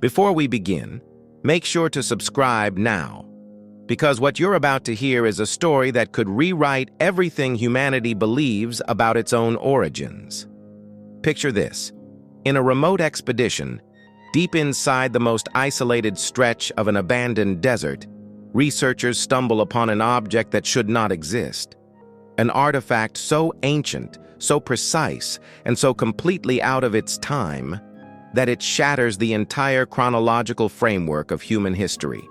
Before we begin, make sure to subscribe now, because what you're about to hear is a story that could rewrite everything humanity believes about its own origins. Picture this. In a remote expedition, deep inside the most isolated stretch of an abandoned desert, researchers stumble upon an object that should not exist. An artifact so ancient, so precise, and so completely out of its time that it shatters the entire chronological framework of human history.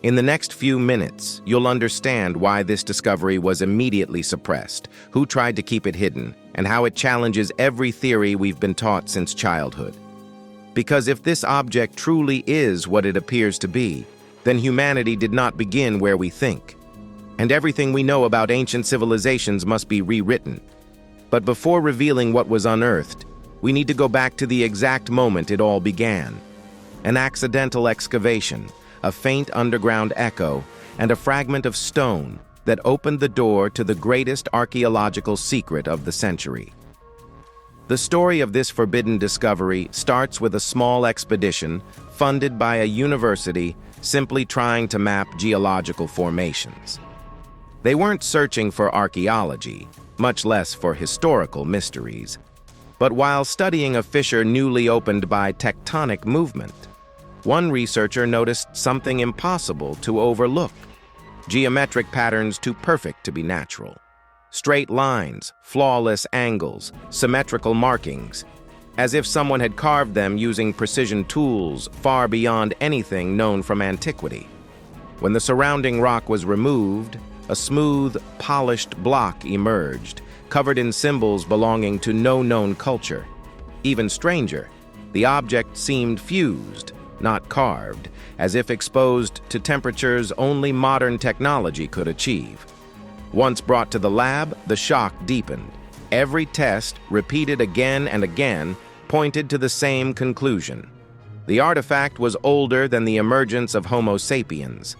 In the next few minutes, you'll understand why this discovery was immediately suppressed, who tried to keep it hidden, and how it challenges every theory we've been taught since childhood. Because if this object truly is what it appears to be, then humanity did not begin where we think. And everything we know about ancient civilizations must be rewritten. But before revealing what was unearthed, we need to go back to the exact moment it all began. An accidental excavation, a faint underground echo, and a fragment of stone that opened the door to the greatest archaeological secret of the century. The story of this forbidden discovery starts with a small expedition funded by a university simply trying to map geological formations. They weren't searching for archaeology, much less for historical mysteries, but while studying a fissure newly opened by tectonic movement, one researcher noticed something impossible to overlook: geometric patterns too perfect to be natural. Straight lines, flawless angles, symmetrical markings, as if someone had carved them using precision tools far beyond anything known from antiquity. When the surrounding rock was removed, a smooth, polished block emerged, covered in symbols belonging to no known culture. Even stranger, the object seemed fused, not carved, as if exposed to temperatures only modern technology could achieve. Once brought to the lab, the shock deepened. Every test, repeated again and again, pointed to the same conclusion. The artifact was older than the emergence of Homo sapiens,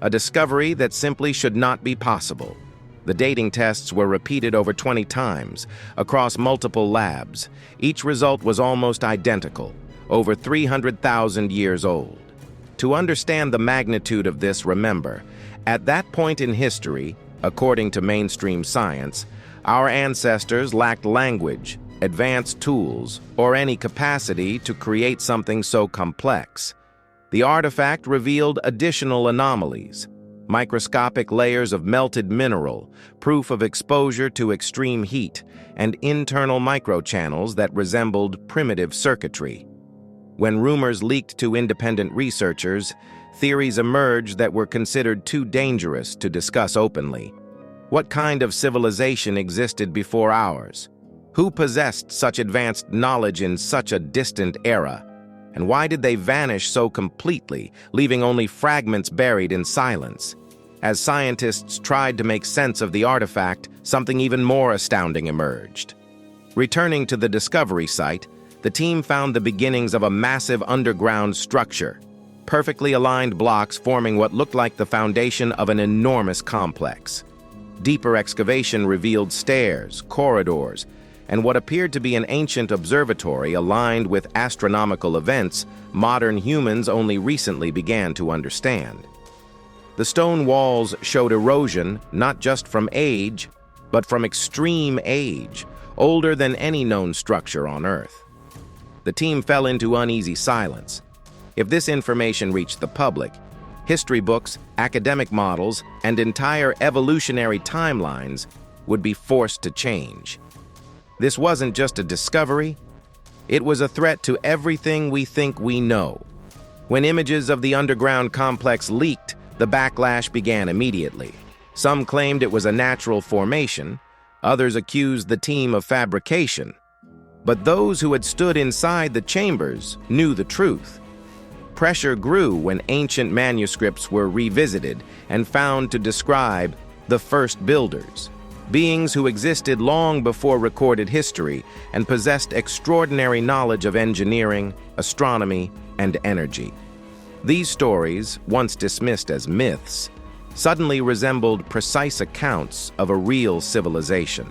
a discovery that simply should not be possible. The dating tests were repeated over 20 times, across multiple labs. Each result was almost identical, over 300,000 years old. To understand the magnitude of this, remember, at that point in history, according to mainstream science, our ancestors lacked language, advanced tools, or any capacity to create something so complex. The artifact revealed additional anomalies: microscopic layers of melted mineral, proof of exposure to extreme heat, and internal microchannels that resembled primitive circuitry. When rumors leaked to independent researchers, theories emerged that were considered too dangerous to discuss openly. What kind of civilization existed before ours? Who possessed such advanced knowledge in such a distant era? And why did they vanish so completely, leaving only fragments buried in silence? As scientists tried to make sense of the artifact, something even more astounding emerged. Returning to the discovery site, the team found the beginnings of a massive underground structure, perfectly aligned blocks forming what looked like the foundation of an enormous complex. Deeper excavation revealed stairs, corridors, and what appeared to be an ancient observatory aligned with astronomical events modern humans only recently began to understand. The stone walls showed erosion not just from age, but from extreme age, older than any known structure on Earth. The team fell into uneasy silence. If this information reached the public, history books, academic models, and entire evolutionary timelines would be forced to change. This wasn't just a discovery, it was a threat to everything we think we know. When images of the underground complex leaked, the backlash began immediately. Some claimed it was a natural formation, others accused the team of fabrication. But those who had stood inside the chambers knew the truth. Pressure grew when ancient manuscripts were revisited and found to describe the first builders, beings who existed long before recorded history and possessed extraordinary knowledge of engineering, astronomy, and energy. These stories, once dismissed as myths, suddenly resembled precise accounts of a real civilization.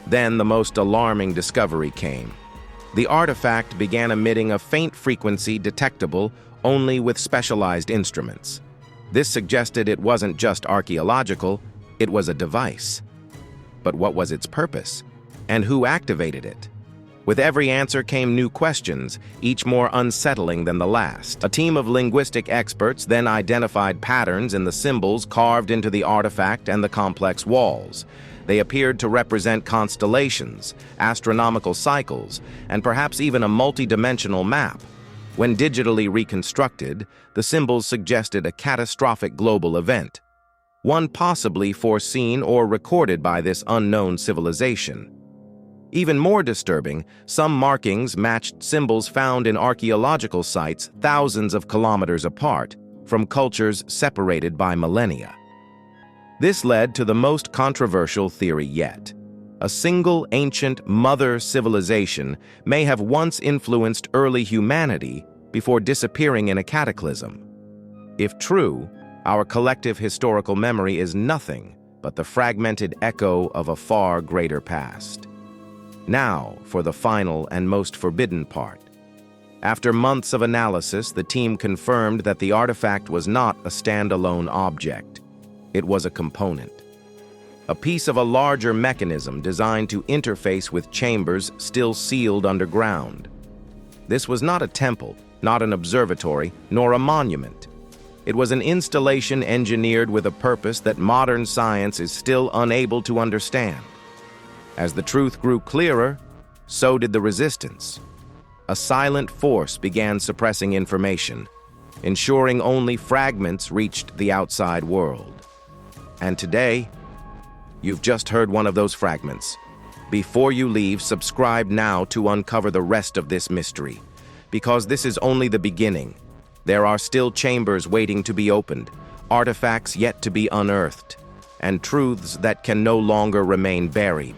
Then the most alarming discovery came. The artifact began emitting a faint frequency detectable only with specialized instruments. This suggested it wasn't just archaeological, it was a device. But what was its purpose? And who activated it? With every answer came new questions, each more unsettling than the last. A team of linguistic experts then identified patterns in the symbols carved into the artifact and the complex walls. They appeared to represent constellations, astronomical cycles, and perhaps even a multi-dimensional map. When digitally reconstructed, the symbols suggested a catastrophic global event, one possibly foreseen or recorded by this unknown civilization. Even more disturbing, some markings matched symbols found in archaeological sites thousands of kilometers apart, from cultures separated by millennia. This led to the most controversial theory yet. A single ancient mother civilization may have once influenced early humanity before disappearing in a cataclysm. If true, our collective historical memory is nothing but the fragmented echo of a far greater past. Now, for the final and most forbidden part. After months of analysis, the team confirmed that the artifact was not a standalone object. It was a component. A piece of a larger mechanism designed to interface with chambers still sealed underground. This was not a temple, not an observatory, nor a monument. It was an installation engineered with a purpose that modern science is still unable to understand. As the truth grew clearer, so did the resistance. A silent force began suppressing information, ensuring only fragments reached the outside world. And today, you've just heard one of those fragments. Before you leave, subscribe now to uncover the rest of this mystery, because this is only the beginning. There are still chambers waiting to be opened, artifacts yet to be unearthed, and truths that can no longer remain buried.